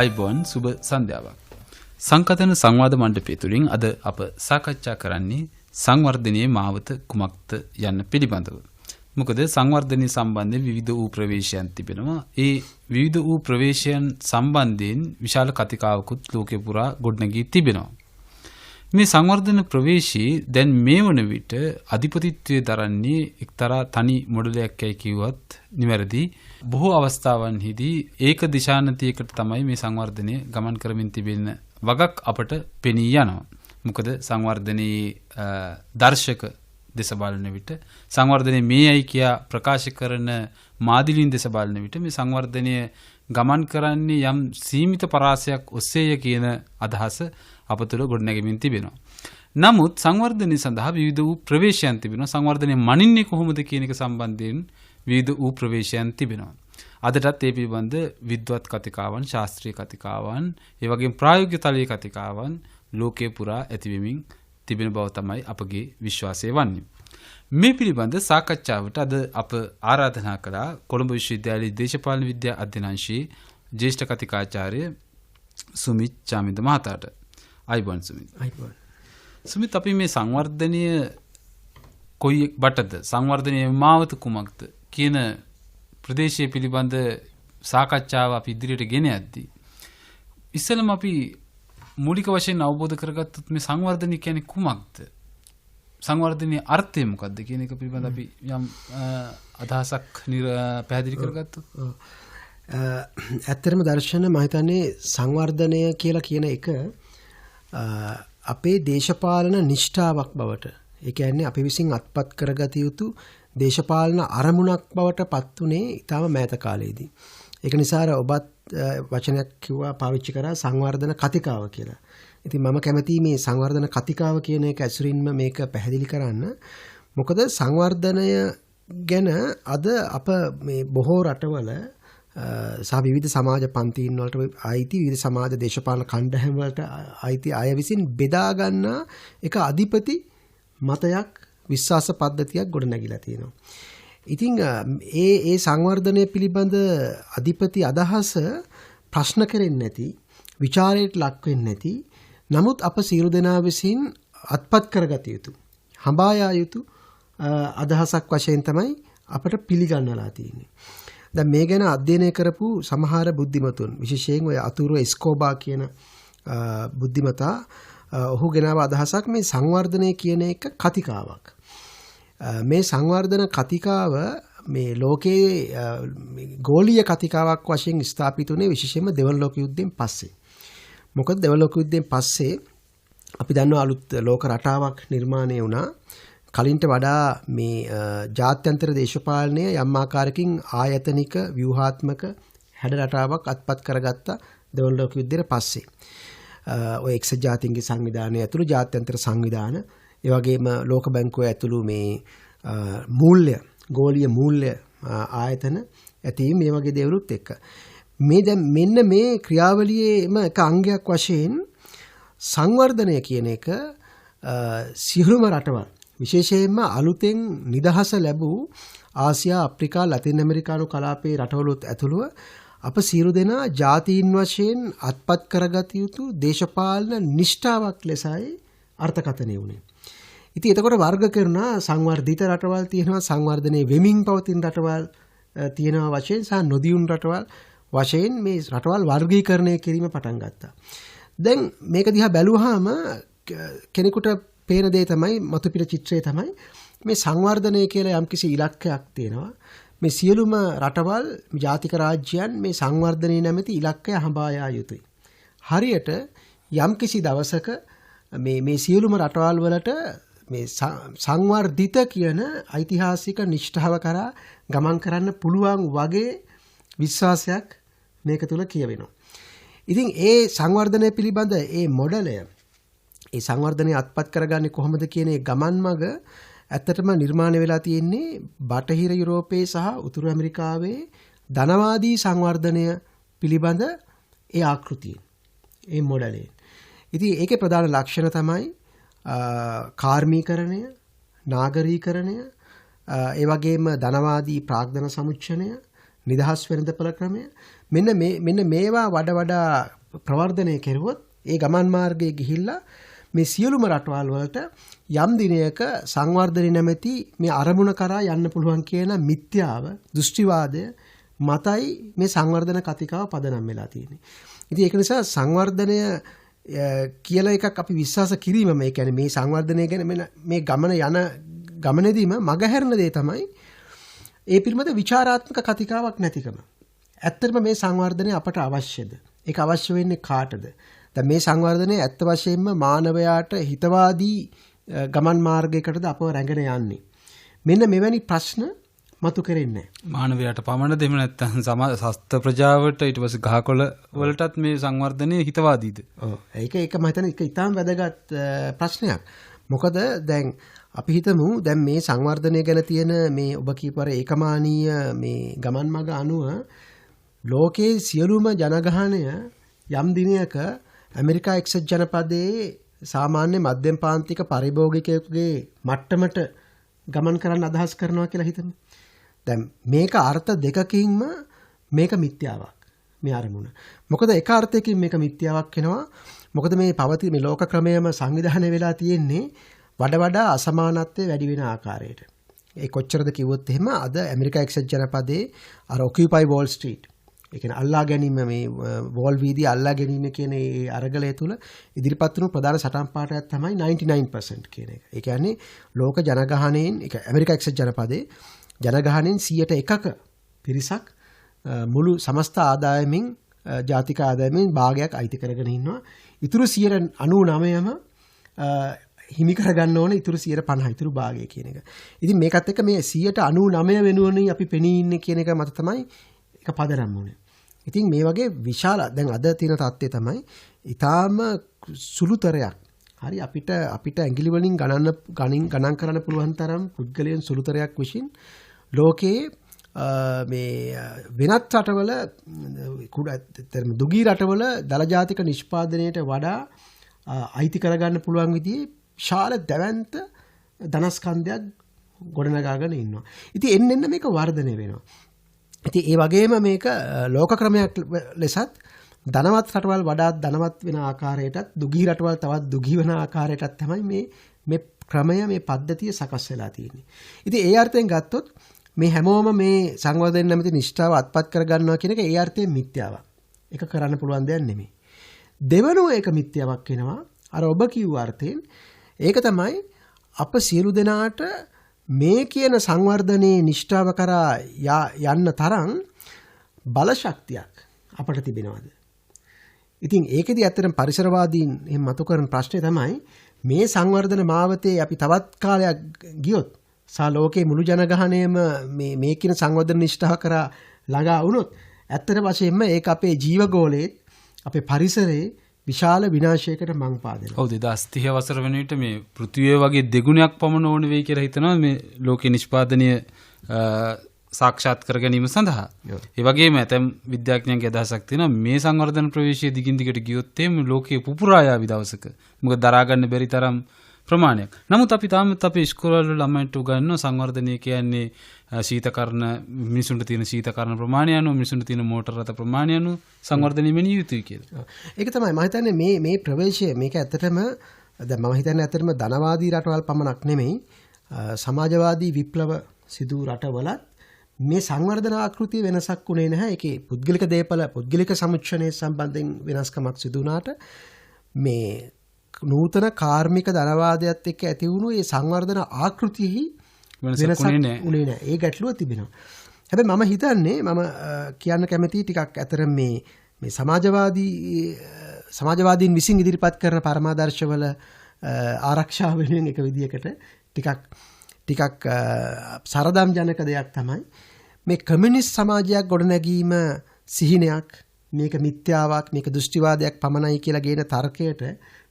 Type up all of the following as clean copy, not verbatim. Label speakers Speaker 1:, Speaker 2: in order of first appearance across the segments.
Speaker 1: අයිබෝන් සුබ සන්ධ්‍යාවක්. සංකතන සංවාද මණ්ඩපය තුළින් අද අප සාකච්ඡා කරන්නේ සංවර්ධනයේ මාවත කුමක්ද යන්න පිළිබඳව. මොකද සංවර්ධනය සම්බන්ධයෙන් විවිධ වූ ප්‍රවේශයන් තිබෙනවා. ඒ විවිධ වූ ප්‍රවේශයන් සම්බන්ධයෙන් විශාල කතිකාවකුත් ලෝකෙ පුරා ගොඩනැගී තිබෙනවා. මේ සංවර්ධන ප්‍රවේශී දැන් මේ වන විට අධිපතිත්වයේ දරන්නේ එක්තරා තනි මොඩලයක් යයි කිව්වත් නිවැරදි. බොහෝ අවස්ථාවන්හිදී ඒක දිශානතියකට තමයි මේ සංවර්ධනය ගමන් කරමින් තිබෙන වගක් අපට පෙනී යනවා. මොකද සංවර්ධනයේ දර්ශක දෙස බලන විට සංවර්ධනයේ මේයි කියා ප්‍රකාශ කරන මාදිලින් දෙස බලන විට මේ සංවර්ධනය ගමන් කරන්නේ යම් සීමිත පරාසයක් ඔස්සේය කියන අදහස අප තුළ ගොඩනැගෙමින් තිබෙනවා. නමුත් සංවර්ධනය සඳහා විවිධ වූ ප්‍රවේශයන් තිබෙනවා. සංවර්ධනය මනින්නේ කොහොමද කියන එක සම්බන්ධයෙන් විවිධ වූ ප්‍රවේශයන් තිබෙනවා. අදටත් ඒ පිළිබඳ විද්වත් කතිකාවන්, ශාස්ත්‍රීය කතිකාවන්, ඒ වගේම ප්‍රායෝගික තලයේ කතිකාවන් ලෝකේ පුරා ඇතිවෙමින් තිබෙන බව තමයි අපගේ විශ්වාසය වන්නේ. මේ පිළිබඳ සාකච්ඡාවට අද අප ආරාධනා කළා කොළඹ විශ්වවිද්‍යාලයේ දේශපාලන විද්‍යා අධ්‍යනාංශයේ ජ්‍යෙෂ්ඨ කතිකාචාර්ය සුමිත් චාමින්ද මහතාට. අයිබෝන් සුමිත්.
Speaker 2: අයිබෝන්.
Speaker 1: සුමිත්, අපි මේ සංවර්ධනය කොයි බටද, සංවර්ධනයේ මාවත කුමක්ද කියන ප්‍රදේශය පිළිබඳ සාකච්ඡාව අපි ඉදිරියට ගෙන යද්දී ඉස්සෙල්ලම අපි මූලික වශයෙන් අවබෝධ කරගත්තොත් මේ සංවර්ධනය කියන්නේ කුමක්ද? සංවර්ධනයේ අර්ථය මොකක්ද කියන එක පිළිබඳ අපි යම් අදහසක් පැහැදිලි කරගත්තොත්.
Speaker 2: ඇත්තටම දර්ශන මම හිතන්නේ සංවර්ධනය කියලා කියන එක අපේ දේශපාලන නිෂ්ඨාවක් බවට, ඒ කියන්නේ අපි විසින් අත්පත් කරගත යුතු දේශපාලන අරමුණක් බවට පත් උනේ ඊටම මෑත කාලයේදී. ඒක නිසා ඔබත් වචනයක් කිව්වා, පාවිච්චි කරා සංවර්ධන කතිකාව කියලා. ඉතින් මම කැමතියි මේ සංවර්ධන කතිකාව කියන එක ඇසුරින්ම මේක පැහැදිලි කරන්න. මොකද සංවර්ධනය ගැන අද අප මේ බොහෝ රටවල සහ විවිධ සමාජ පන්තින් වලට අයිති විවිධ සමාජ දේශපාලන කණ්ඩායම් වලට අයිති අය විසින් බෙදා ගන්නා එක අධිපති මතයක්, විශ්වාස පද්ධතියක් ගොඩනැගිලා තියෙනවා. ඉතින් ඒ සංවර්ධනය පිළිබඳ අධිපති අදහස ප්‍රශ්න කරෙන්නේ නැති, ਵਿਚාරයට ලක් වෙන්නේ නැති, නමුත් අප සියලු දෙනා විසින් අත්පත් කරගත යුතු, හඹා යා යුතු අදහසක් වශයෙන් තමයි අපට පිළිගන්නලා තියෙන්නේ. දැන් මේ ගැන අධ්‍යයනය කරපු සමහර බුද්ධිමතුන්, විශේෂයෙන් ඔය අතුරු එස්කෝබා කියන බුද්ධිමතා, ඔහු ගෙනාව අදහසක් මේ සංවර්ධනය කියන එක කතිකාවක්. මේ සංවර්ධන කතිකාව මේ ලෝකයේ ගෝලීය කතිකාවක් වශයෙන් ස්ථාපිත වුණේ විශේෂයෙන්ම දෙවන ලෝක යුද්ධයෙන් පස්සේ. මොකද දෙවන ලෝක යුද්ධයෙන් පස්සේ අපි දන්නවා අලුත් ලෝක රටාවක් නිර්මාණය වුණා. කලින්ට වඩා මේ ජාත්‍යන්තර දේශපාලනය යම් ආකාරයකින් ආයතනික ව්‍යුහාත්මක හැඩ රටාවක් අත්පත් කරගත්තා දෙවන ලෝක යුද්ධයට පස්සේ. ඔය එක්සත් ජාතීන්ගේ සංවිධානය ඇතුළු ජාත්‍යන්තර සංවිධාන, ඒ වගේම ලෝක බැංකුව ඇතුළු මේ මූල්‍ය, ගෝලීය මූල්‍ය ආයතන ඇතිවීම, මේ වගේ දේවලුත් එක්ක මේ දැන් මෙන්න මේ ක්‍රියාවලියේම එක අංගයක් වශයෙන් සංවර්ධනය කියන එක සියලුම රටවල්, විශේෂයෙන්ම අලුතෙන් නිදහස ලැබූ ආසියා, අප්‍රිකා, ලතින් ඇමරිකානු කලාපයේ රටවලුත් ඇතුළුව අප සියලු දෙනා ජාතීන් වශයෙන් අත්පත් කරගත යුතු දේශපාලන නිෂ්ඨාවක් ලෙසයි අර්ථකථනය වුණේ. ඉතින් එතකොට වර්ග කරන සංවර්ධිත රටවල් තියෙනවා, සංවර්ධනයේ වෙමින් පවතින රටවල් තියෙනවා වශයෙන්, සහ නොදියුණු රටවල් වශයෙන් මේ රටවල් වර්ගීකරණය කිරීම පටන් ගත්තා. දැන් මේක දිහා බැලුවාම කෙනෙකුට පේන දේ තමයි, මතුපිට චිත්‍රය තමයි මේ සංවර්ධනය කියලා යම්කිසි ඉලක්කයක් තියෙනවා. මේ සියලුම රටවල්, ජාතික රාජ්‍යයන් මේ සංවර්ධනයේ නැමැති ඉලක්කය හඹා යා යුතුයි. හරියට යම්කිසි දවසක මේ සියලුම රටවල් වලට මේ සංවර්ධිත කියන ඓතිහාසික නිෂ්ඨාව කරා ගමන් කරන්න පුළුවන් වගේ විශ්වාසයක් මේක තුල කියවෙනවා. ඉතින් ඒ සංවර්ධනය පිළිබඳ ඒ මොඩලය, ඒ සංවර්ධනය අත්පත් කරගන්නේ කොහොමද කියන ඒ ගමන් මඟ ඇත්තටම නිර්මාණය වෙලා තියෙන්නේ බටහිර යුරෝපයේ සහ උතුරු ඇමරිකාවේ ධනවාදී සංවර්ධනය පිළිබඳ ඒ ආකෘතිය, ඒ මොඩලයෙන්. ඉතින් ඒකේ ප්‍රධාන ලක්ෂණ තමයි කාර්මීකරණය, නාගරීකරණය, ඒ වගේම ධනවාදී ප්‍රාග්ධන සමුච්චනය, නිදහස් වෙළඳපොළ ක්‍රමය. මෙන්න මේවා වඩා ප්‍රවර්ධනය කෙරුවොත් ඒ ගමන් මාර්ගයේ ගිහිල්ලා මේ සියලුම රටවල් වලට යම් දිනයක සංවර්ධනය නැමැති මේ අරමුණ කරා යන්න පුළුවන් කියන මිත්‍යාව දෘෂ්ටිවාදය මතයි මේ සංවර්ධන කතිකාව පදනම් වෙලා තියෙන්නේ. ඉතින් ඒක නිසා සංවර්ධනය කියලා එකක් අපි විශ්වාස කිරීමම ඒ කියන්නේ මේ සංවර්ධනය ගැන මේ ගමනේදීම මගහැරන දේ තමයි ඒ පිළිබඳ විචාරාත්මක කතිකාවක් නැතිකම. ඇත්තටම මේ සංවර්ධනය අපට අවශ්‍යද? ඒක අවශ්‍ය වෙන්නේ කාටද? දැන් මේ සංවර්ධනය ඇත්ත වශයෙන්ම මානවයාට හිතවාදී ගමන් මාර්ගයකටද අපව රැගෙන යන්නේ. මෙන්න මෙවැනි ප්‍රශ්න මතු කරන්නේ
Speaker 1: මානවයාට පමණද එහෙම නැත්නම් සස්ත ප්‍රජාවට ඊට පස්සේ ගහකොළ වලටත් මේ සංවර්ධනය හිතවාදීද?
Speaker 2: ඔව් ඒක මම හිතන්නේ ඒක ඉතාම වැදගත් ප්‍රශ්නයක්. මොකද දැන් අපි හිතමු දැන් මේ සංවර්ධනය ගැන තියෙන මේ ඔබ කියපර ඒකමානීය මේ ගමන් මඟ අනුව ලෝකයේ සියලුම ජනගහනය යම් දිනයක ඇමරිකා එක්සත් ජනපදයේ සාමාන්‍ය මධ්‍යම පාන්තික පරිභෝගිකයෙකුගේ මට්ටමට ගමන් කරන්න අදහස් කරනවා කියලා හිතමු. දැන් මේක අර්ථ දෙකකින්ම මේක මිත්‍යාවක් මේ අරමුණ. මොකද එක අර්ථයකින් මේක මිත්‍යාවක් වෙනවා. මොකද මේ පවතින මේ ලෝක ක්‍රමයේම සංවිධානය වෙලා තියෙන්නේ වඩා අසමානත්වය වැඩි වෙන ආකාරයට. ඒ කොච්චරද කිව්වොත් එහෙම අද ඇමරිකා එක්සත් ජනපදයේ අර ඔකියුපයි වෝල් ස්ට්‍රීට් ඒ කියන්නේ අල්ලා ගැනීම මේ වෝල් වීදිය අල්ලා ගැනීම කියන ඒ අරගලය තුල ඉදිරිපත් වුණු ප්‍රධාන සටන් පාඨයක් තමයි 99% කියන එක. ඒ කියන්නේ ලෝක ජනගහනයෙන් ඒක ඇමරිකා එක්සත් ජනපදයේ ජනගහනයෙන් 101ක පිරිසක් මුළු සමස්ත ආදායමෙන් ජාතික ආදායමෙන් භාගයක් අයිති කරගෙන ඉන්නවා. ඉතුරු 99ම හිමි කරගන්න ඕන ඉතුරු 50 ඉතුරු භාගය කියන එක. ඉතින් මේකත් එක්ක මේ 99 වෙනුවනේ අපි පෙනී ඉන්නේ කියන එක මත තමයි ඒක පදනම් වුනේ. ඉතින් මේ වගේ විශාල දැන් අද තියෙන තත්ත්වය තමයි ඊටාම සුළුතරයක්. හරි අපිට ඇඟිලි වලින් ගණන් කරන්න පුළුවන් තරම් පුද්ගලයන් සුළුතරයක් විසින් ලෝකයේ මේ වෙනත් රටවල දුගී රටවල දල ජාතික නිෂ්පාදනයට වඩා අයිති කරගන්න පුළුවන් විදිහේ විශාල දැවැන්ත ධනස්කන්ධයක් ගොඩනගාගෙන ඉන්නවා. ඉතින් එන්න මේක වර්ධනය වෙනවා. ඉතින් ඒ වගේම මේක ලෝක ක්‍රමයක් ලෙසත් ධනවත් රටවල් වඩාත් ධනවත් වෙන ආකාරයටත් දුගී රටවල් තවත් දුගී වෙන ආකාරයටත් තමයි මේ ක්‍රමය මේ පද්ධතිය සකස් වෙලා තියෙන්නේ. ඉතින් ඒ අර්ථයෙන් ගත්තොත් මේ හැමෝම මේ සංවර්ධන නැමැති නිෂ්ඨාව අත්පත් කර ගන්නවා කියන එක ඒ අර්ථයෙන් මිත්‍යාවක්. ඒක කරන්න පුළුවන් දෙයක් නෙමෙයි. දෙවනුව ඒක මිත්‍යාවක් වෙනවා. අර ඔබ කිව්ව අර්ථයෙන් ඒක තමයි අප සියලු දෙනාට මේ කියන සංවර්ධනයේ නිෂ්ඨාව කරා යන්න තරම් බල ශක්තියක් අපට තිබෙනවද? ඉතින් ඒකෙදි ඇත්තටම පරිසරවාදීන් එහෙම මතු කරන ප්‍රශ්නේ තමයි මේ සංවර්ධන මාවතේ අපි තවත් කාලයක් ගියොත් ලෝකේ මුළු ජනගහනයම මේ කියන සංවර්ධන නිෂ්ඨාව කරා ළඟා වුණොත් ඇත්තට වශයෙන්ම ඒක අපේ ජීවගෝලයේ අපේ පරිසරයේ විශාල විනාශයකට මං පාදෙනවා.
Speaker 1: ඔව් 2030 වසර වෙන විට මේ පෘථිවිය වගේ දෙගුණයක් පමණ ඕන වෙයි කියලා හිතනවා මේ ලෝකේ නිෂ්පාදනය සාක්ෂාත් කර ගැනීම සඳහා. ඒ වගේම ඇතැම් විද්‍යාඥයන්ගේ අදහසක් තියෙනවා මේ සංවර්ධන ප්‍රවේශයේ දිගින් දිගට ගියොත් එimhe ලෝකයේ පුපුරා යාවි දවසක. මොකද දරා ගන්න බැරි තරම් ප්‍රමාණයක්. නමුත් අපි තාමත් අපේ ඉස්කෝලවල ළමයින්ට උගන්වන සංවර්ධනය කියන්නේ ශීතකරණ මිනිසුන්ට තියෙන ශීතකරණ ප්‍රමාණය අනුව මිනිසුන්ට තියෙන මෝටර රථ ප්‍රමාණය අනුව සංවර්ධනය වෙනිය යුතුයි කියලා.
Speaker 2: ඒක තමයි මම හිතන්නේ මේ ප්‍රවේශය මේක ඇත්තටම දැන් මම හිතන්නේ ඇත්තටම ධනවාදී රටවල් පමණක් නෙමෙයි සමාජවාදී විප්ලව සිදු රටවලත් මේ සංවර්ධන ආකෘතිය වෙනසක් උනේ නැහැ. ඒකේ පුද්ගලික දේපල පුද්ගලික සමුච්චනයේ සම්බන්ධයෙන් වෙනස්කමක් සිදු වුණාට මේ නූතන කාර්මික ධනවාදයත් එක්ක ඇති වුණු මේ සංවර්ධන ආකෘතියෙහි වෙනසක් උනේ නැහැ. ඒ ගැටලුව තිබෙනවා. හැබැයි මම හිතන්නේ මම කියන්න කැමති ටිකක් අතර මේ සමාජවාදීන් විසින් ඉදිරිපත් කරන පරමාදර්ශවල ආරක්ෂාව වෙනුවෙන් එක විදියකට ටිකක් සරදම් ජනක දෙයක් තමයි මේ කමියුනිස්ට් සමාජයක් ගොඩනැගීම සිහිනයක් මේක මිත්‍යාවක් මේක දෘෂ්ටිවාදයක් පමණයි කියලා කියන තර්කයට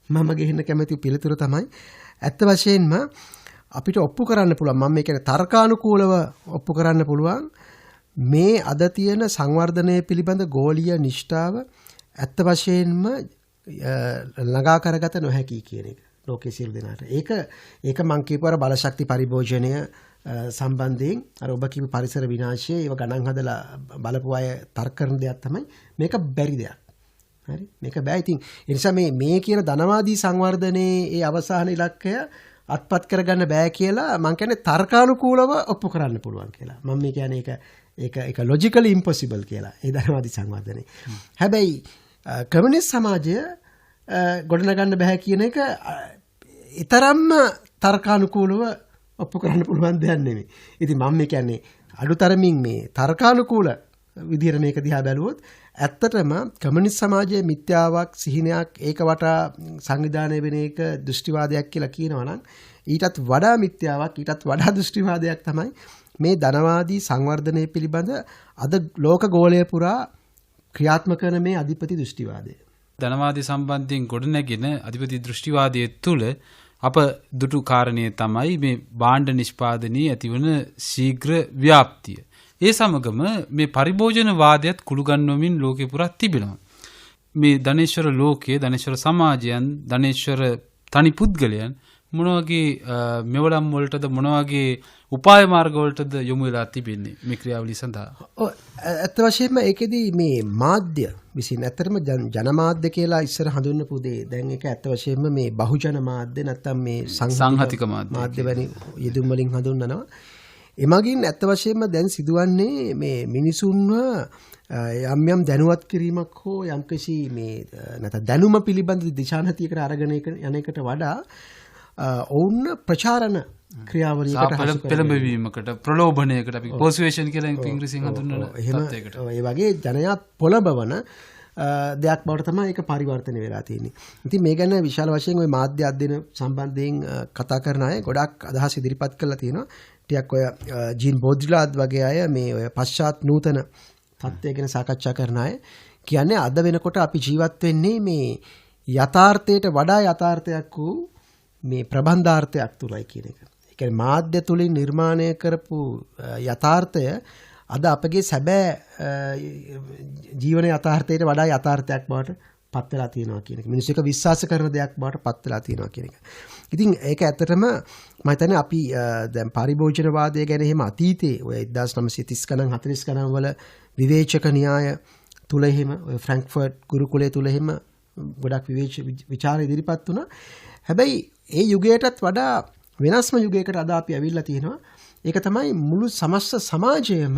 Speaker 2: මම ගෙහෙන්න කැමති පිළිතුර තමයි ඇත්ත වශයෙන්ම අපිට ඔප්පු කරන්න පුළුවන් මම මේ කියන්නේ තර්කානුකූලව ඔප්පු කරන්න පුළුවන් මේ අද තියෙන සංවර්ධනය පිළිබඳ ගෝලීය නිෂ්ඨාව ඇත්ත වශයෙන්ම ළඟා කරගත නොහැකි කියන එක ලෝකයේ සියලු දෙනාට. ඒක මං කියපුවා බල ශක්ති පරිභෝජනය සම්බන්ධයෙන් අර ඔබ කිව්ව පරිසර විනාශය ඒව ගණන් හදලා බලපු අය තර්ක කරන දෙයක් තමයි මේක බැරි දෙයක්. හරි මේක බෑ. ඉතින් ඒ නිසා මේ කියන ධනවාදී සංවර්ධනයේ ඒ අවසාන ඉලක්කය අත්පත් කරගන්න බෑ කියලා මම කියන්නේ තර්කානුකූලව ඔප්පු කරන්න පුළුවන් කියලා. මම මේ කියන්නේ ඒක logically impossible කියලා. ඒ ධනවාදී සංවර්ධනයේ. හැබැයි කමියුනිස්ට් සමාජය ගොඩනගන්න බෑ කියන එක ඊතරම්ම තර්කානුකූලව ඔප්පු කරන්න පුළුවන් දෙයක් නෙමෙයි. ඉතින් මම මේ කියන්නේ අඩුතරමින් මේ තර්කානුකූල විදිහට මේක දිහා බැලුවොත් ඇත්තටම කමියුනිස්ට් සමාජයේ මිත්‍යාවක් සිහිනයක් ඒක වටා සංවිධානය වෙන එක දෘෂ්ටිවාදයක් කියලා කියනවා නම් ඊටත් වඩා මිත්‍යාවක් ඊටත් වඩා දෘෂ්ටිවාදයක් තමයි මේ ධනවාදී සංවර්ධනය පිළිබඳ අද ලෝක ගෝලය පුරා ක්‍රියාත්මක කරන මේ අධිපති දෘෂ්ටිවාදය.
Speaker 1: ධනවාදී සම්බන්ධයෙන් ගොඩනැගෙන අධිපති දෘෂ්ටිවාදයේ තුල අප දුටු කාරණය තමයි මේ භාණ්ඩ නිෂ්පාදනයේ ඇතිවන ශීඝ්‍ර ව්‍යාප්තිය. ඒ සමගම මේ පරිභෝජනවාදයත් කුළු ගන්වමින් ලෝකේ පුරා තිබෙනවා. මේ ධනේශ්වර ලෝකයේ ධනේශ්වර සමාජයන් ධනේශ්වර තනි පුද්ගලයන් මොන වගේ මෙවලම් වලටද මොන වගේ උපාය මාර්ග වලටද යොමු වෙලා තිබෙන්නේ මේ ක්‍රියාවලිය සඳහා?
Speaker 2: ඇත්ත වශයෙන්ම ඒකෙදී මේ මාධ්‍ය විසින් ඇත්තටම ජනමාධ්‍ය කියලා ඉස්සර හඳුන්වපු දේ දැන් ඒක ඇත්ත වශයෙන්ම මේ බහුජන මාධ්‍ය නැත්තම් මේ
Speaker 1: සංහතික
Speaker 2: මාධ්‍ය වැනි යෙදුම් වලින් හඳුන්වනවා. එමගින් ඇත්ත වශයෙන්ම දැන් සිදුවන්නේ මේ මිනිසුන්ව යම් දැනුවත් කිරීමක් හෝ යම්කිසි මේ නැත්නම් දැනුම පිළිබඳ දිශානතියකට අරගෙන යන එකට වඩා ඔවුන් ප්‍රචාරණ ක්‍රියාවලියකට
Speaker 1: පෙළඹවීමකට ප්‍රලෝභනයකට අපි පර්සුවේෂන් කියලා ඉංග්‍රීසියෙන් හඳුන්වන තත්යකට
Speaker 2: ඒ වගේ ජනයා පොළඹවන දෙයක් බවට තමයි ඒක පරිවර්තනය වෙලා තියෙන්නේ. ඉතින් මේ ගැන විශාල වශයෙන් ওই මාධ්‍ය අධ්‍යයන සම්බන්ධයෙන් කතා කරන අය ගොඩක් අදහස් ඉදිරිපත් කරලා තියෙනවා. ටිකක් ඔය ජීන් බෝඩ්රිලාඩ් වගේ අය මේ ඔය පශ්චාත් නූතන තත්ත්වය ගැන සාකච්ඡා කරන අය කියන්නේ අද වෙනකොට අපි ජීවත් වෙන්නේ මේ යථාර්ථයට වඩා යථාර්ථයක් වූ මේ ප්‍රබන්ධාර්ථයක් තුලයි කියන එක. ඒ කියන්නේ මාධ්‍ය තුලින් නිර්මාණය කරපු යථාර්ථය අද අපගේ සැබෑ ජීවන යථාර්ථයට වඩා යථාර්ථයක් බවට පත් වෙලා තියෙනවා කියන එක. මිනිස්සු එක විශ්වාස කරන දෙයක් බවට පත් වෙලා තියෙනවා කියන එක. ඉතින් ඒක ඇත්තටම මම හිතන්නේ අපි දැන් පරිභෝජනවාදය ගැන එහෙම අතීතයේ ඔය 1930 ගණන් 40 ගණන් වල විවේචක න්‍යාය තුල එහෙම ඔය ෆ්‍රැන්ක්ෆර්ට් ගුරුකුලයේ තුල එහෙම ගොඩක් විචාර ඉදිරිපත් වුණා. හැබැයි ඒ යුගයටත් වඩා වෙනස්ම යුගයකට අද අපි ඇවිල්ලා තියෙනවා. ඒක තමයි මුළු සමස්ත සමාජයම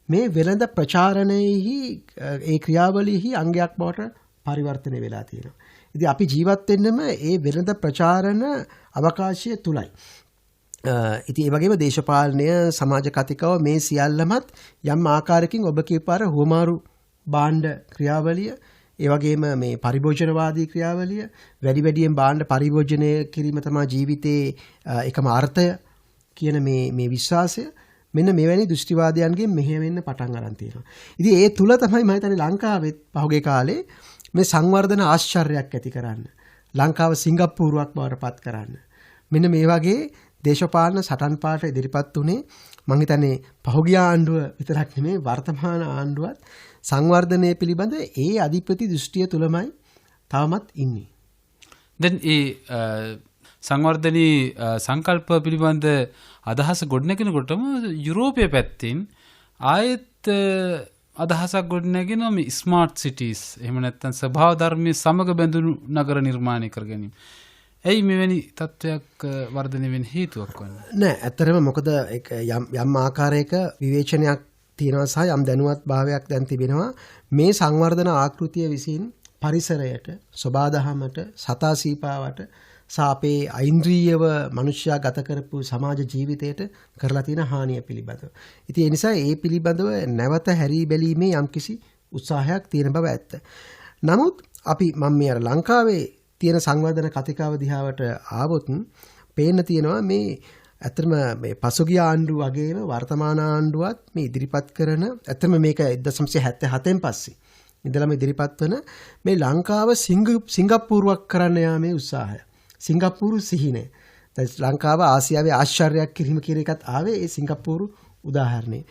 Speaker 2: මේ වෙළඳ ප්‍රචාරණයෙහි ඒ ක්‍රියාවලියෙහි අංගයක් බවට පරිවර්තනය වෙලා තියෙනවා. ඉතින් අපි ජීවත් වෙන්නම ඒ වෙළඳ ප්‍රචාරණ අවකාශය තුලයි. ඉතින් ඒ වගේම දේශපාලනය සමාජ කතිකව මේ සියල්ලමත් යම් ආකාරයකින් ඔබ කියපාර හුවමාරු භාණ්ඩ ක්‍රියාවලිය ඒ වගේම මේ පරිභෝජනවාදී ක්‍රියාවලිය වැඩියෙන් භාණ්ඩ පරිභෝජනය කිරීම තමයි ජීවිතයේ එකම අර්ථය කියන මේ විශ්වාසය මෙන්න මෙවැනි දෘෂ්ටිවාදයන්ගෙන් මෙහෙවෙන්න පටන් අරන් තියෙනවා. ඉතින් ඒ තුල තමයි මම හිතන්නේ ලංකාවෙත් පහුගිය කාලේ මේ සංවර්ධන ආශ්චර්යයක් ඇති කරන්න. ලංකාව සිංගප්පූරුවක් බවට පත් කරන්න. මෙන්න මේ වගේ දේශපාලන සටන් පාට ඉදිරිපත් උනේ මම හිතන්නේ පහුගිය ආණ්ඩුව විතරක් නෙමෙයි වර්තමාන ආණ්ඩුවත් සංවර්ධනය පිළිබඳ ඒ අධිපති දෘෂ්ටිය තුලමයි තවමත් ඉන්නේ.
Speaker 1: දැන් ඒ සංවර්ධනී සංකල්ප පිළිබඳ අදහස ගොඩනගෙනකොටම යුරෝපයේ පැත්තෙන් ආයෙත් අදහසක් ගොඩනගෙනවා මේ ස්මාර්ට් සිටිස් එහෙම නැත්නම් ස්වභාව ධර්මයේ සමග බැඳුණු නගර නිර්මාණය කර ගැනීම. ඇයි මෙවැනි තත්ත්වයක් වර්ධනය වෙන්න හේතුවක් වන්නේ?
Speaker 2: නෑ ඇත්තටම මොකද යම් ආකාරයක විවේචනයක් තියෙනවා සහ යම් දැනුවත් භාවයක් දැන් තිබෙනවා මේ සංවර්ධන ආකෘතිය විසින් පරිසරයට සබාදහමට සතා සීපාවට සහ අපේ ඓන්ද්‍රියව මනුෂ්‍යයා ගත කරපු සමාජ ජීවිතයට කරලා තියෙන හානිය පිළිබඳව. ඉතින් ඒ නිසා ඒ පිළිබඳව නැවත හැරී බැලීමේ යම්කිසි උත්සාහයක් තියෙන බව ඇත්ත. නමුත් අපි මම මේ අර ලංකාවේ තියෙන සංවර්ධන කතිකාව දිහාවට ආවොත් පේන්න තියෙනවා මේ ඇත්තම මේ පසුගිය ආණ්ඩුව වගේම වර්තමාන ආණ්ඩුවත් මේ ඉදිරිපත් කරන ඇත්තම මේක 1977න් පස්සේ ඉඳලම ඉදිරිපත් වන මේ ලංකාව සිංගප්පූරුවක් කරන්න යාමේ උත්සාහය. සිංගප්පූරු සිහිනය. දැන් ලංකාව ආසියාවේ ආශ්චර්යයක් කිරීම කියන එකත් ආවේ ඒ සිංගප්පූරු උදාහරණේ.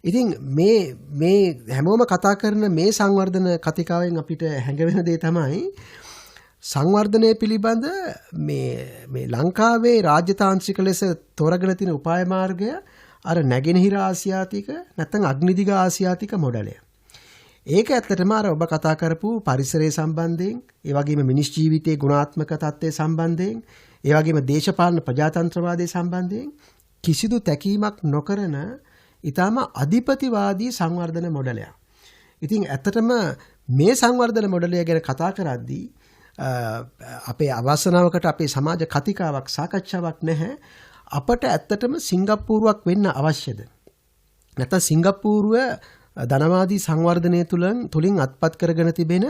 Speaker 2: ඉතින් මේ හැමෝම කතා කරන මේ සංවර්ධන කතිකාවෙන් අපිට හැඟවෙන දේ තමයි සංවර්ධනය පිළිබඳ මේ ලංකාවේ රාජ්‍යතාන්ත්‍රික ලෙස තෝරගෙන තියෙන උපාය මාර්ගය අර නැගෙනහිර ආසියාතික නැත්නම් අග්නිදිග ආසියාතික මොඩලය. ඒක ඇත්තටම අර ඔබ කතා කරපු පරිසරය සම්බන්ධයෙන්, ඒ වගේම මිනිස් ජීවිතයේ ගුණාත්මක තත්ත්වය සම්බන්ධයෙන්, ඒ වගේම දේශපාලන ප්‍රජාතන්ත්‍රවාදයේ සම්බන්ධයෙන් කිසිදු තැකීමක් නොකරන ඊටම අධිපතිවාදී සංවර්ධන මොඩලයක්. ඉතින් ඇත්තටම මේ සංවර්ධන මොඩලය ගැන කතා කරද්දී අපේ අවසනාවකට අපේ සමාජ කතිකාවක් සාකච්ඡාවක් නැහැ. අපට ඇත්තටම සිංගප්පූරුවක් වෙන්න අවශ්‍යද? නැත්නම් සිංගප්පූරුව ධනවාදී සංවර්ධනය තුලින් අත්පත් කරගෙන තිබෙන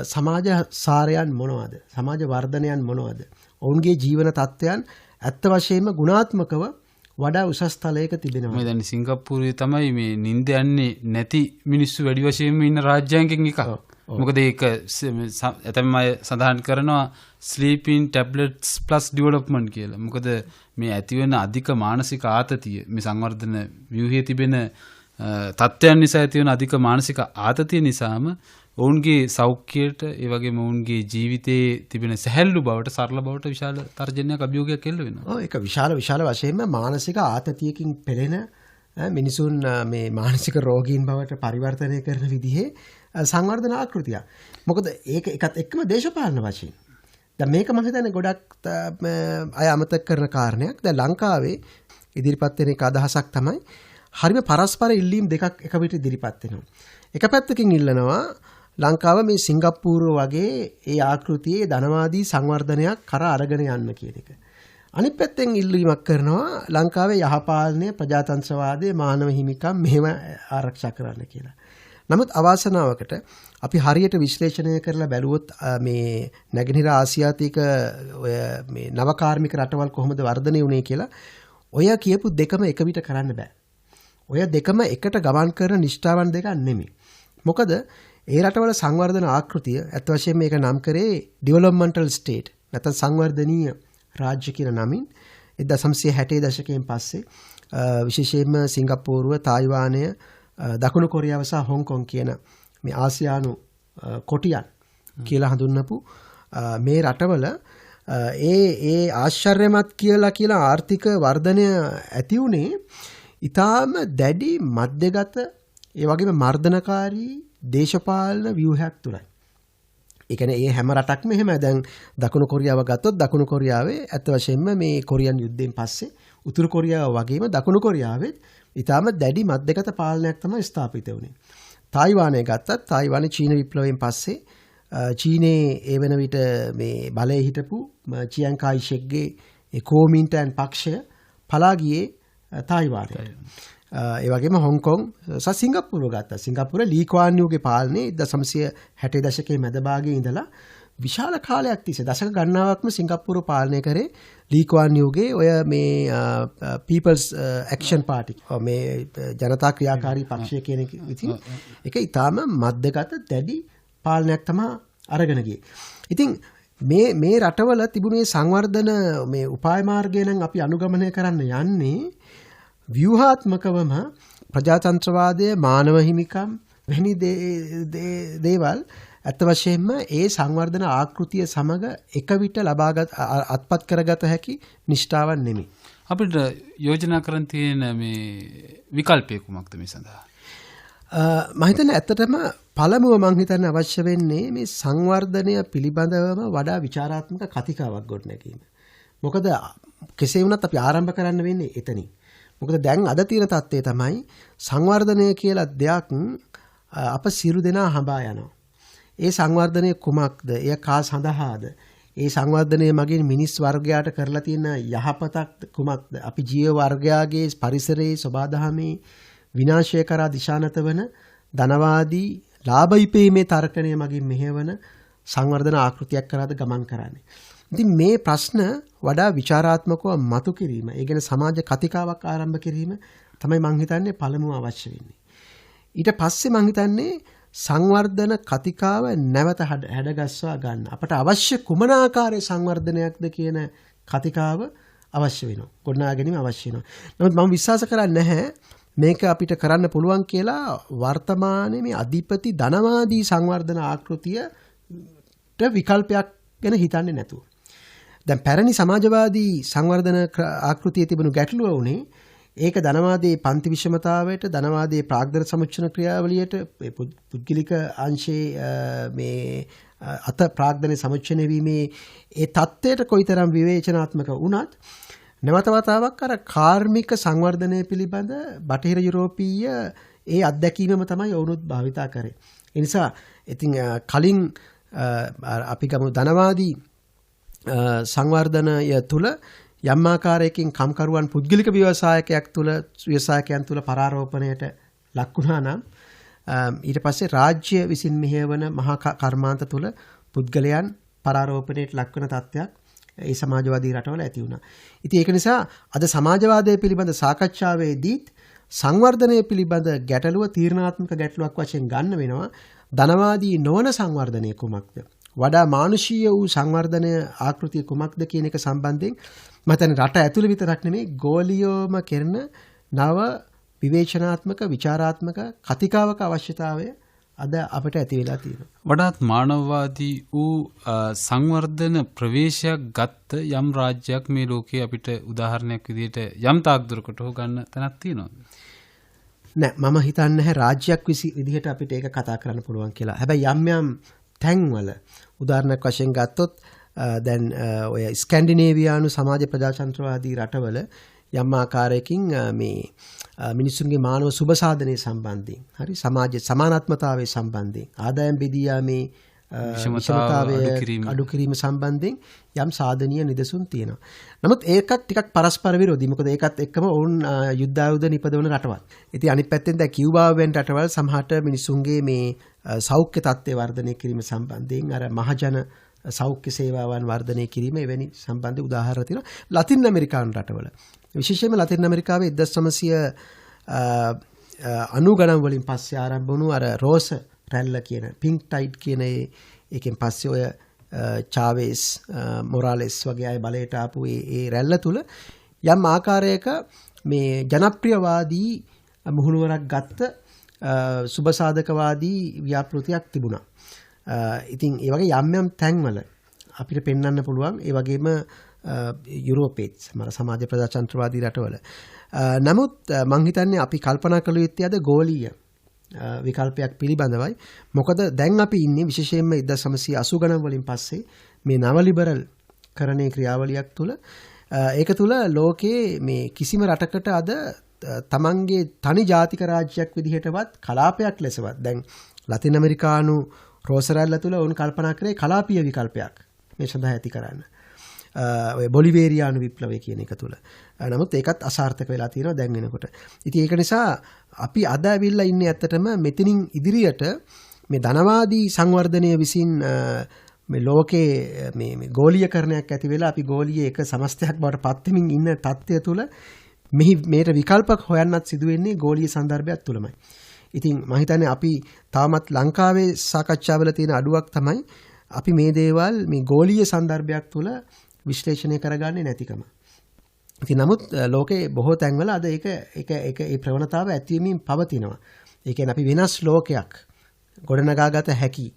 Speaker 2: සමාජ සාරයන් මොනවද? සමාජ වර්ධනයන් මොනවද? ඔවුන්ගේ ජීවන තත්ත්වයන් ඇත්ත වශයෙන්ම ගුණාත්මකව වඩා උසස් තලයක තිබෙනවා.
Speaker 1: මම දැන් සිංගප්පූරුවේ තමයි මේ නිින්ද යන්නේ නැති මිනිස්සු වැඩි වශයෙන්ම ඉන්න රාජ්‍යයන්ගෙන් එකක්. මොකද ඒක ඇතැම් අය සඳහන් කරනවා ස්ලීපින් ටැබ්ලට්ස් ප්ලස් ඩෙවලොප්මන්ට් කියලා. මොකද මේ ඇතිවෙන අධික මානසික ආතතිය, මේ සංවර්ධන ව්‍යුහයේ තිබෙන තත්ත්වයන් නිසා ඇතිවන අධික මානසික ආතතිය නිසාම ඔවුන්ගේ සෞඛ්‍යයට, ඒ වගේම ඔවුන්ගේ ජීවිතයේ තිබෙන සැහැල්ලු බවට, සරල බවට විශාල තර්ජනයක්, අභියෝගයක් එල්ල වෙනවා.
Speaker 2: ඔව්, ඒක විශාල වශයෙන්ම මානසික ආතතියකින් පෙළෙන මිනිසුන් මේ මානසික රෝගීන් බවට පරිවර්තනය කරන විදිහේ සංවර්ධන ආකෘතියක්. මොකද ඒකත් එක්කම දේශපාලන වශයෙන්. දැන් මේක මම හිතන්නේ ගොඩක් අය අමතක කරන කාරණයක්. දැන් ලංකාවේ ඉදිරිපත් වෙන එක අදහසක් තමයි හරිම පරස්පර ඉල්ලීම් දෙකක් එක පිට ඉදිරිපත් වෙනවා. එක පැත්තකින් ඉල්ලනවා ලංකාව මේ සිංගප්පූරුව වගේ ඒ ආකෘතියේ ධනවාදී සංවර්ධනයක් කරා අරගෙන යන්න කියන එක. අනිත් පැත්තෙන් ඉල්ලීමක් කරනවා ලංකාවේ යහපාලනය, ප්‍රජාතන්ත්‍රවාදය, මානව හිමිකම් මෙහෙම ආරක්ෂා කරන්න කියලා. නමුත් අවාසනාවකට අපි හරියට විශ්ලේෂණය කරලා බැලුවොත් මේ නැගෙනහිර ආසියාතික ඔය මේ නවකාර්මික රටවල් කොහොමද වර්ධනය වුණේ කියලා ඔය කියපු දෙකම එක විට කරන්න බෑ. ඔය දෙකම එකට ගමන් කරන නිෂ්ඨාවන් දෙකක් නෙමෙයි. මොකද ඒ රටවල සංවර්ධන ආකෘතිය ඇත්ත වශයෙන්ම මේක නම් කරේ ඩෙවලොප්මන්ටල් ස්ටේට් නැත්නම් සංවර්ධනීය රාජ්‍ය කියන නමින් 1960 දශකයෙන් පස්සේ විශේෂයෙන්ම සිංගප්පූරුව, තායිවානය, දකුණු කොරියාව සහ හොංකොං කියන මේ ආසියානු කොටියන් කියලා හඳුන්වපු මේ රටවල ඒ ආශ්චර්යමත් කියලා ආර්ථික වර්ධනය ඇති උනේ ඊටාම දැඩි මධ්‍යගත, ඒ වගේම මර්ධනකාරී දේශපාලන ව්‍යුහයක් තුලයි. ඒ කියන්නේ මේ හැම රටක්ම එහෙම. දැන් දකුණු කොරියාව ගත්තොත් දකුණු කොරියාවේ ඇත්ත වශයෙන්ම මේ කොරියන් යුද්ධයෙන් පස්සේ උතුරු කොරියාව වගේම දකුණු කොරියාවෙත් ඊටාම දැඩි මධ්‍යගත පාලනයක් තමයි ස්ථාපිත වුණේ. තායිවානය ගත්තත් තායිවානයේ චීන විප්ලවයෙන් පස්සේ චීනයේ ඒ වෙන විට මේ බලයේ හිටපු චියන් කායි ෂෙක්ගේ ඒ කෝමින්ටන් පක්ෂය පලා ගියේ තායිවානයට. ඒ වගේම හොංකොං සහ සිංගප්පූරුව ගත්තා. සිංගප්පූරුව ලී කුවාන් යූගේ පාලනයේ 1960 දශකයේ මැද භාගයේ ඉඳලා විශාල කාලයක් තිස්සේ දශක ගණනාවක්ම සිංගප්පූරුව පාලනය කරේ ලී කුවාන් යූගේ ඔය මේ පීපල්ස් ඇක්ෂන් පාර්ටි, මේ ජනතා ක්‍රියාකාරී පක්ෂය කියන එක. ඉතින් ඒක ඊටාම මධ්‍යගත දැඩි පාලනයක් තමයි අරගෙන ගියේ. ඉතින් මේ රටවල තිබුණේ සංවර්ධන මේ උපාය මාර්ගය නම් අපි අනුගමනය කරන්න යන්නේ ව්‍යුහාත්මකවම ප්‍රජාතන්ත්‍රවාදය, මානව හිමිකම් වැනි දේවල් ඇත්ත වශයෙන්ම ඒ සංවර්ධන ආකෘතිය සමග එක විට ලබාගත් අත්පත් කරගත හැකි නිෂ්ඨාවන් නෙමෙයි.
Speaker 1: අපිට යෝජනා කරන් තියෙන මේ විකල්පය කුමක්ද මේ සඳහා?
Speaker 2: මම හිතන්නේ ඇත්තටම පළමුව මම හිතන්නේ අවශ්‍ය වෙන්නේ මේ සංවර්ධනය පිළිබඳවම වඩා විචාරාත්මක කතිකාවක් ගොඩනැගීම. මොකද කෙසේ වුණත් අපි ආරම්භ කරන්න වෙන්නේ එතනින්. මොකද දැන් අද තියෙන තත්ත්වය තමයි සංවර්ධනය කියලා දෙයක් අප සියලු දෙනා හඹා යනවා. ඒ සංවර්ධනය කුමක්ද? එය කා සඳහාද? ඒ සංවර්ධනය මගින් මිනිස් වර්ගයාට කරලා තියෙන යහපතක් කුමක්ද? අපි ජීව වර්ගයාගේ පරිසරයේ සබාදහමේ විනාශය කරා දිශානත වන ධනවාදී ලාභ ඉපීමේ තර්කණය මගින් මෙහෙවන සංවර්ධන ආකෘතියක් කරාද ගමන් කරන්නේ. ඉතින් මේ ප්‍රශ්න වඩා විචාරාත්මකව මතු කිරීම, ඒ කියන්නේ සමාජ කතිකාවක් ආරම්භ කිරීම තමයි මම හිතන්නේ පළමුව අවශ්‍ය වෙන්නේ. ඊට පස්සේ මම හිතන්නේ සංවර්ධන කතිකාව නැවත හැඩගස්වා ගන්න. අපට අවශ්‍ය කුමන ආකාරයේ සංවර්ධනයක්ද කියන කතිකාව අවශ්‍ය වෙනවා. ගොඩනගා ගැනීම අවශ්‍ය වෙනවා. නමුත් මම විශ්වාස කරන්නේ නැහැ මේක අපිට කරන්න පුළුවන් කියලා වර්තමානයේ මේ අධිපති ධනවාදී සංවර්ධන ආකෘතිය විකල්පයක් ගැන හිතන්නේ නැතුව. දැන් පැරණි සමාජවාදී සංවර්ධන ආකෘතියේ තිබුණු ගැටලුව උනේ ඒක ධනවාදයේ පන්ති විෂමතාවයට ධනවාදයේ ප්‍රාග්ධන සමුච්චන ක්‍රියාවලියට පුද්ගලික අංශයේ මේ අත ප්‍රාග්ධනයේ සමුච්චනය වීමේ ඒ தත්ත්වයට කොයිතරම් විවේචනාත්මක වුණත් නැවත වතාවක් අර කාර්මික සංවර්ධනය පිළිබඳ බටහිර යුරෝපීය ඒ අත්දැකීමම තමයි වුණුත් භාවිතා කරේ. ඒ නිසා ඉතින් කලින් අපි ගමු ධනවාදී සංවර්ධනය තුල යම් ආකාරයකින් කම්කරුවන් පුද්ගලික ව්‍යවසායකයන් තුල පරාරෝපණයට ලක් වුණා නම් ඊට පස්සේ රාජ්‍ය විසින් මෙහෙයවන මහා කර්මාන්ත තුල පුද්ගලයන් පරාරෝපණයට ලක් වෙන තත්ත්වයක් ඒ සමාජවාදී රටවල ඇති වුණා. ඉතින් ඒක නිසා අද සමාජවාදය පිළිබඳ සාකච්ඡාවේදීත් සංවර්ධනය පිළිබඳ ගැටලුව තීරණාත්මක ගැටලුවක් වශයෙන් ගන්න වෙනවා. ධනවාදී නොවන සංවර්ධනය කුමක්ද? වඩා මානුෂීය වූ සංවර්ධනය ආකෘතිය කුමක්ද කියන එක සම්බන්ධයෙන් මම හිතන්නේ රට ඇතුළේ විතරක් නෙමෙයි ගෝලීයවම කරන නව විවේචනාත්මක විචාරාත්මක කතිකාවක අවශ්‍යතාවය අද අපිට ඇති වෙලා තියෙනවා.
Speaker 1: වඩාත් මානවවාදී වූ සංවර්ධන ප්‍රවේශයක් ගත්ත යම් රාජ්‍යයක් මේ ලෝකයේ අපිට උදාහරණයක් විදිහට යම් තාක් දුරකට හො ගන්න තැනක් තියෙනවද?
Speaker 2: නෑ මම හිතන්නේ නැහැ රාජ්‍යයක් විදිහට අපිට ඒක කතා කරන්න පුළුවන් කියලා. හැබැයි යම් තැන්වල උදාහරණයක් වශයෙන් ගත්තොත් දැන් ඔය ස්කැන්ඩිනේවියානු සමාජ ප්‍රජාතන්ත්‍රවාදී රටවල යම් ආකාරයකින් මේ මිනිසුන්ගේ මානව සුබ සාධනය සම්බන්ධයෙන් හරි සමාජ සමානාත්මතාවයේ සම්බන්ධයෙන් ආදායම් බෙදී යාමේ විෂමතාවය අඩු කිරීම සම්බන්ධයෙන් යම් සාධනීය නිදසුන් තියෙනවා. නමුත් ඒකත් ටිකක් පරස්පර විරෝධී. මොකද ඒකත් එක්කම ඔවුන් යුද්ධායුධ නිපදවන රටවල්. ඉතින් අනිත් පැත්තෙන් දැන් කියුබාව වෙන රටවල් සමහරට මිනිසුන්ගේ මේ සෞඛ්‍ය තත්ත්වය වර්ධනය කිරීම සම්බන්ධයෙන් අර මහජන සෞඛ්‍ය සේවාවන් වර්ධනය කිරීම එවැනි සම්බන්ධ උදාහරණ තියෙනවා. ලතින් ඇමරිකානු රටවල විශේෂයෙන්ම ලතින් ඇමරිකාවේ 1990 ගණන් වලින් පස්සේ ආරම්භ වුණු අර රෝස රැල්ල කියන පින්ක් ටයිඩ් කියන ඒකෙන් පස්සේ ඔය චාවේස් මොරාලෙස් වගේ අය බලයට ආපු ඒ රැල්ල තුල යම් ආකාරයක මේ ජනප්‍රියවාදී මුහුණුවරක් ගත්ත සුබසාධකවාදී ව්‍යාපෘතියක් තිබුණා. ඉතින් ඒ වගේ යම් තැන්වල අපිට පෙන්වන්න පුළුවන් ඒ වගේම යුරෝපේත් සමාජ ප්‍රජාතන්ත්‍රවාදී රටවල. නමුත් මං හිතන්නේ අපි කල්පනා කළ යුත්තේ අද ගෝලීය විකල්පයක් පිළිබඳවයි. මොකද දැන් අපි ඉන්නේ විශේෂයෙන්ම 1980 ගණන් වලින් පස්සේ මේ නව ලිබරල් කරණේ ක්‍රියාවලියක් තුළ ඒක තුළ ලෝකයේ මේ කිසිම රටකට අද තමන්ගේ තනි ජාතික රාජ්‍යයක් විදිහටවත් කලාපයක් ලෙසවත් දැන් ලතින් ඇමරිකානු රෝසරැල්ල තුළ උන් කල්පනා කරේ කලාපීය විකල්පයක් මේ සඳහා ඇති කරන්න. ඔය බොලිවේරියානු විප්ලවය කියන එක තුළ. නමුත් ඒකත් අසාර්ථක වෙලා තියෙනවා දැන් වෙනකොට. ඉතින් ඒක නිසා අපි අද ඇවිල්ලා ඉන්නේ ඇත්තටම මෙතනින් ඉදිරියට මේ ධනවාදී සංවර්ධනය විසින් මේ ලෝකේ මේ ගෝලීයකරණයක් ඇති වෙලා අපි ගෝලීය එක සමස්තයක් බවට පත් වෙමින් ඉන්න තත්ත්වය තුළ මේට විකල්පක් හොයන්නත් සිදු වෙන්නේ ගෝලීය සන්දර්භයක් තුළමයි. ඉතින් මම හිතන්නේ අපි තාමත් ලංකාවේ සාකච්ඡාවල තියෙන අඩුවක් තමයි අපි මේ දේවල් මේ ගෝලීය සන්දර්භයක් තුළ විශ්ලේෂණය කරගන්නේ නැතිකම. ඉතින් නමුත් ලෝකේ බොහෝ තැන්වල අද ඒක ඒ ප්‍රවණතාව ඇතිවීමින් පවතිනවා. ඒ කියන්නේ අපි වෙනස් ලෝකයක් ගොඩනගාගත හැකි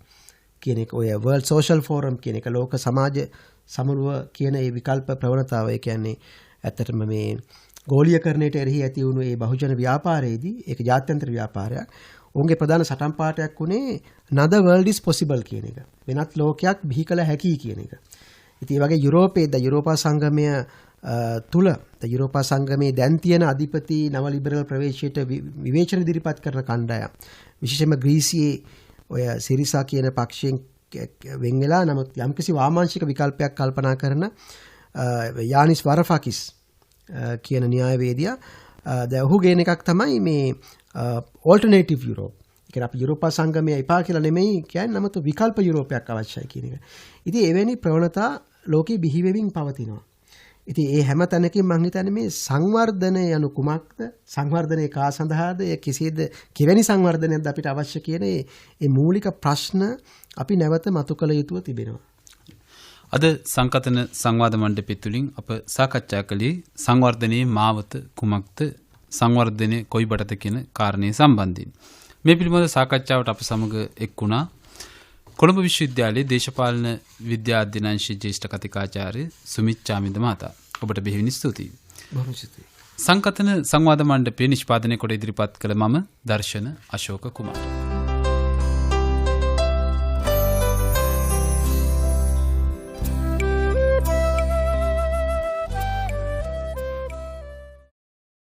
Speaker 2: කියන එක ඔය World Social Forum කියන එක ලෝක සමාජ සමුළුව කියන ඒ විකල්ප ප්‍රවණතාව ඒ කියන්නේ ඇත්තටම මේ ගෝලීයකරණයට එරෙහි ඇති වුණු ඒ බහුජන ව්‍යාපාරයේදී ඒක ජාත්‍යන්තර ව්‍යාපාරයක්. ඔවුන්ගේ ප්‍රධාන සටන් පාඨයක් උනේ another world is possible කියන එක. වෙනත් ලෝකයක් බිහි කළ හැකි කියන එක. ඉතින් ඒ වගේ යුරෝපයේ යුරෝපා සංගමය තුල යුරෝපා සංගමයේ දැන් තියෙන අධිපති නව ලිබරල් ප්‍රවේශයට විවේචන ඉදිරිපත් කරන කණ්ඩායම් විශේෂයෙන්ම ග්‍රීසියේ ඔය සිරිසා කියන පක්ෂයෙන් වෙන් වෙලා නමුත් යම්කිසි වාමාංශික විකල්පයක් කල්පනා කරන යානිස් වරෆාකිස් කියන න්‍යායවේදියා දැන් ඔහු ගේන එකක් තමයි මේ ඕල්ටර්නේටිව් යුරෝප්. ඒ කියන්නේ අපි යුරෝපා සංගමය එපා කියලා නෙමෙයි කියන්නේ නමුත් විකල්ප යුරෝපයක් අවශ්‍යයි කියන එක. ඉතින් එවැනි ප්‍රවණතා ලෝකෙ බිහි වෙමින් පවතිනවා. ඉතින් ඒ හැම තැනකින් මම හිතන්නේ මේ සංවර්ධනය යනු කුමක්ද? සංවර්ධනය කා සඳහාද? කෙසේද කෙවැනි සංවර්ධනයක්ද අපිට අවශ්‍ය කියන මේ මූලික ප්‍රශ්න අපි නැවත මතු කළ යුතුව තිබෙනවා.
Speaker 1: අද සංකතන සංවාද මණ්ඩපය තුළින් අප සාකච්ඡා කළේ සංවර්ධනයේ මාවත කුමක්ද? සංවර්ධනය කොයි බටද කියන කාරණේ සම්බන්ධයෙන්. මේ පිළිබඳ සාකච්ඡාවට අප සමග එක් වුණා කොළඹ විශ්වවිද්‍යාලයේ දේශපාලන විද්‍යා අධ්‍යනාංශයේ ජ්‍යෙෂ්ඨ කතිකාචාර්ය සුමිත් චාමින්ද මහතා. ඔබට බෙහෙවින් ස්තුතියි.
Speaker 2: බොහොම ස්තුතියි.
Speaker 1: සංකතන සංවාද මණ්ඩපයේ නිෂ්පාදනය කොට ඉදිරිපත් කළ මම දර්ශන අශෝක කුමාර්.